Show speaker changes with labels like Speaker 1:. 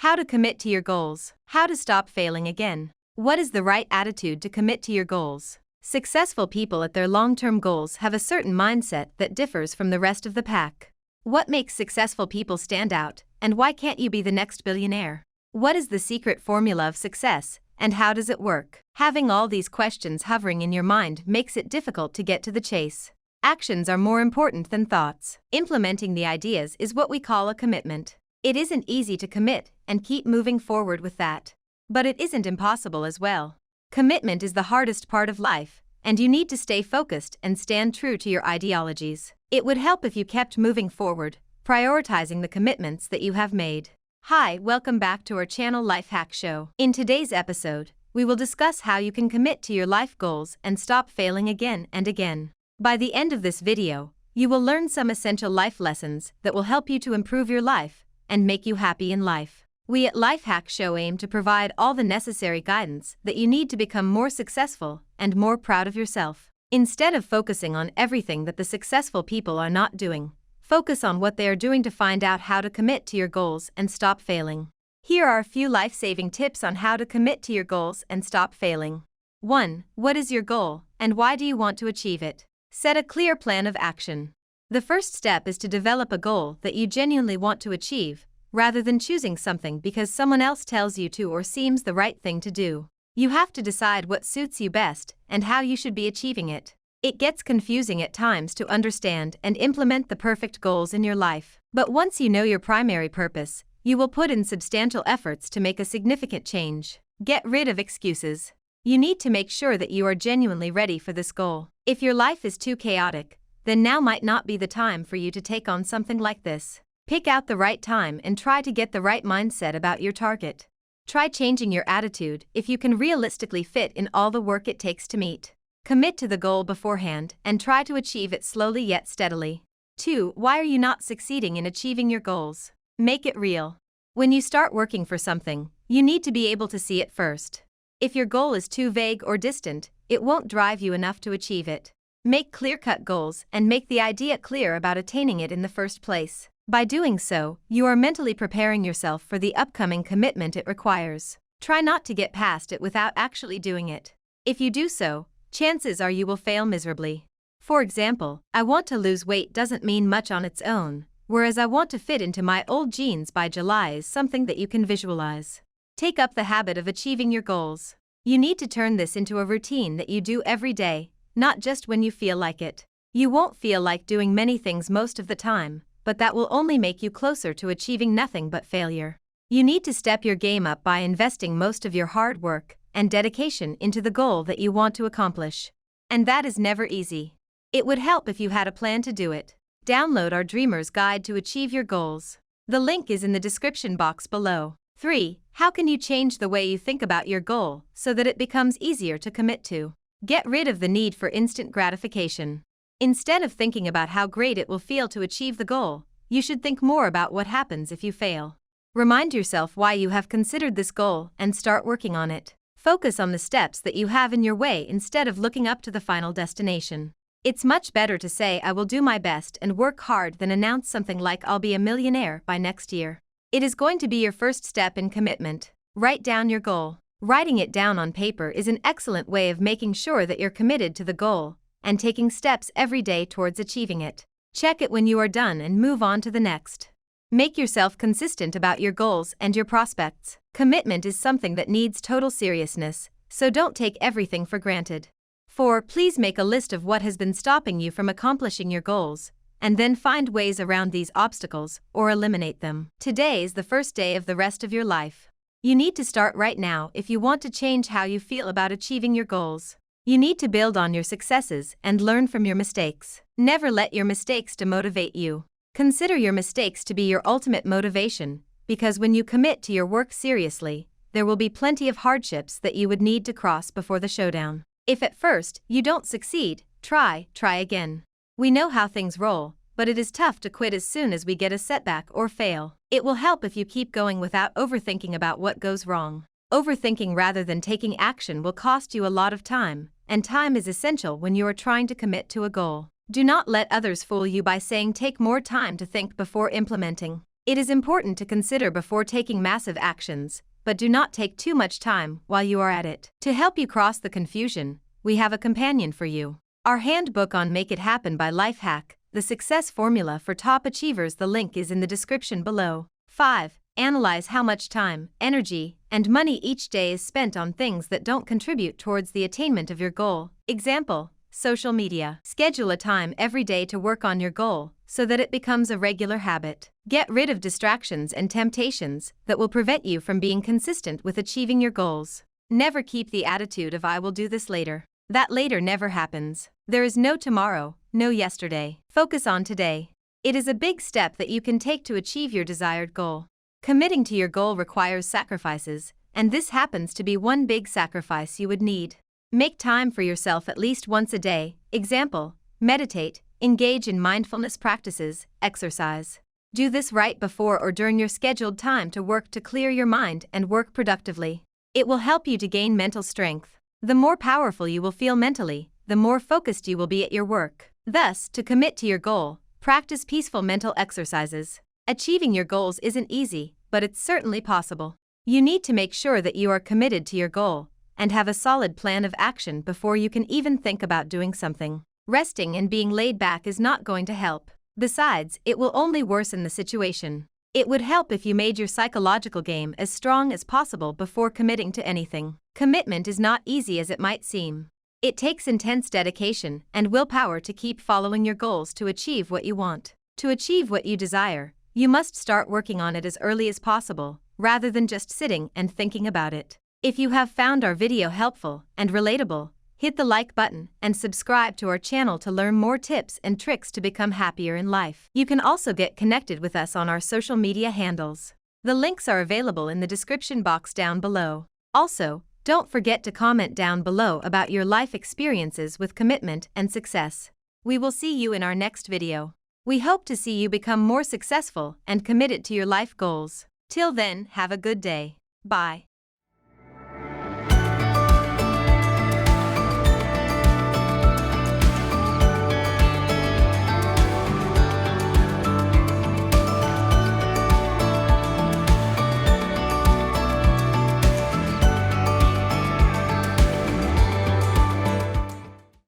Speaker 1: How to commit to your goals. How to stop failing again. What is the right attitude to commit to your goals? Successful people at their long-term goals have a certain mindset that differs from the rest of the pack. What makes successful people stand out, and why can't you be the next billionaire? What is the secret formula of success, and how does it work? Having all these questions hovering in your mind makes it difficult to get to the chase. Actions are more important than thoughts. Implementing the ideas is what we call a commitment. It isn't easy to commit and keep moving forward with that. But it isn't impossible as well. Commitment is the hardest part of life, and you need to stay focused and stand true to your ideologies. It would help if you kept moving forward, prioritizing the commitments that you have made. Hi, welcome back to our channel Lifehack Show. In today's episode, we will discuss how you can commit to your life goals and stop failing again and again. By the end of this video, you will learn some essential life lessons that will help you to improve your life and make you happy in life. We at Lifehack Show aim to provide all the necessary guidance that you need to become more successful and more proud of yourself. Instead of focusing on everything that the successful people are not doing, focus on what they are doing to find out how to commit to your goals and stop failing. Here are a few life-saving tips on how to commit to your goals and stop failing. 1. What is your goal, and why do you want to achieve it? Set a clear plan of action. The first step is to develop a goal that you genuinely want to achieve, rather than choosing something because someone else tells you to or seems the right thing to do. You have to decide what suits you best and how you should be achieving it. It gets confusing at times to understand and implement the perfect goals in your life. But once you know your primary purpose, you will put in substantial efforts to make a significant change. Get rid of excuses. You need to make sure that you are genuinely ready for this goal. If your life is too chaotic, then now might not be the time for you to take on something like this. Pick out the right time and try to get the right mindset about your target. Try changing your attitude if you can realistically fit in all the work it takes to meet. Commit to the goal beforehand and try to achieve it slowly yet steadily. 2. Why are you not succeeding in achieving your goals? Make it real. When you start working for something, you need to be able to see it first. If your goal is too vague or distant, it won't drive you enough to achieve it. Make clear-cut goals and make the idea clear about attaining it in the first place. By doing so, you are mentally preparing yourself for the upcoming commitment it requires. Try not to get past it without actually doing it. If you do so, chances are you will fail miserably. For example, I want to lose weight doesn't mean much on its own, whereas I want to fit into my old jeans by July is something that you can visualize. Take up the habit of achieving your goals. You need to turn this into a routine that you do every day, not just when you feel like it. You won't feel like doing many things most of the time, but that will only make you closer to achieving nothing but failure. You need to step your game up by investing most of your hard work and dedication into the goal that you want to accomplish. And that is never easy. It would help if you had a plan to do it. Download our Dreamer's Guide to Achieve Your Goals. The link is in the description box below. 3. How can you change the way you think about your goal so that it becomes easier to commit to? Get rid of the need for instant gratification. Instead of thinking about how great it will feel to achieve the goal, you should think more about what happens if you fail. Remind yourself why you have considered this goal and start working on it. Focus on the steps that you have in your way instead of looking up to the final destination. It's much better to say I will do my best and work hard than announce something like I'll be a millionaire by next year. It is going to be your first step in commitment. Write down your goal. Writing it down on paper is an excellent way of making sure that you're committed to the goal and taking steps every day towards achieving it. Check it when you are done and move on to the next. Make yourself consistent about your goals and your prospects. Commitment is something that needs total seriousness, so don't take everything for granted. 4. Please make a list of what has been stopping you from accomplishing your goals, and then find ways around these obstacles or eliminate them. Today is the first day of the rest of your life. You need to start right now if you want to change how you feel about achieving your goals. You need to build on your successes and learn from your mistakes. Never let your mistakes demotivate you. Consider your mistakes to be your ultimate motivation, because when you commit to your work seriously, there will be plenty of hardships that you would need to cross before the showdown. If at first you don't succeed, try again. We know how things roll, but it is tough to quit as soon as we get a setback or fail. It will help if you keep going without overthinking about what goes wrong. Overthinking rather than taking action will cost you a lot of time, and time is essential when you are trying to commit to a goal. Do not let others fool you by saying take more time to think before implementing. It is important to consider before taking massive actions, but do not take too much time while you are at it. To help you cross the confusion, we have a companion for you. Our handbook on Make It Happen by Lifehack, the success formula for top achievers. The link is in the description below. 5. Analyze how much time, energy, and money each day is spent on things that don't contribute towards the attainment of your goal. Example: social media. Schedule a time every day to work on your goal so that it becomes a regular habit. Get rid of distractions and temptations that will prevent you from being consistent with achieving your goals. Never keep the attitude of "I will do this later." That later never happens. There is no tomorrow, no yesterday. Focus on today. It is a big step that you can take to achieve your desired goal. Committing to your goal requires sacrifices, and this happens to be one big sacrifice you would need. Make time for yourself at least once a day. Example: meditate, engage in mindfulness practices, exercise. Do this right before or during your scheduled time to work to clear your mind and work productively. It will help you to gain mental strength. The more powerful you will feel mentally, the more focused you will be at your work. Thus, to commit to your goal, practice peaceful mental exercises. Achieving your goals isn't easy, but it's certainly possible. You need to make sure that you are committed to your goal and have a solid plan of action before you can even think about doing something. Resting and being laid back is not going to help. Besides, it will only worsen the situation. It would help if you made your psychological game as strong as possible before committing to anything. Commitment is not easy as it might seem. It takes intense dedication and willpower to keep following your goals to achieve what you want. To achieve what you desire, you must start working on it as early as possible, rather than just sitting and thinking about it. If you have found our video helpful and relatable, hit the like button and subscribe to our channel to learn more tips and tricks to become happier in life. You can also get connected with us on our social media handles. The links are available in the description box down below. Also, don't forget to comment down below about your life experiences with commitment and success. We will see you in our next video. We hope to see you become more successful and committed to your life goals. Till then, have a good day. Bye.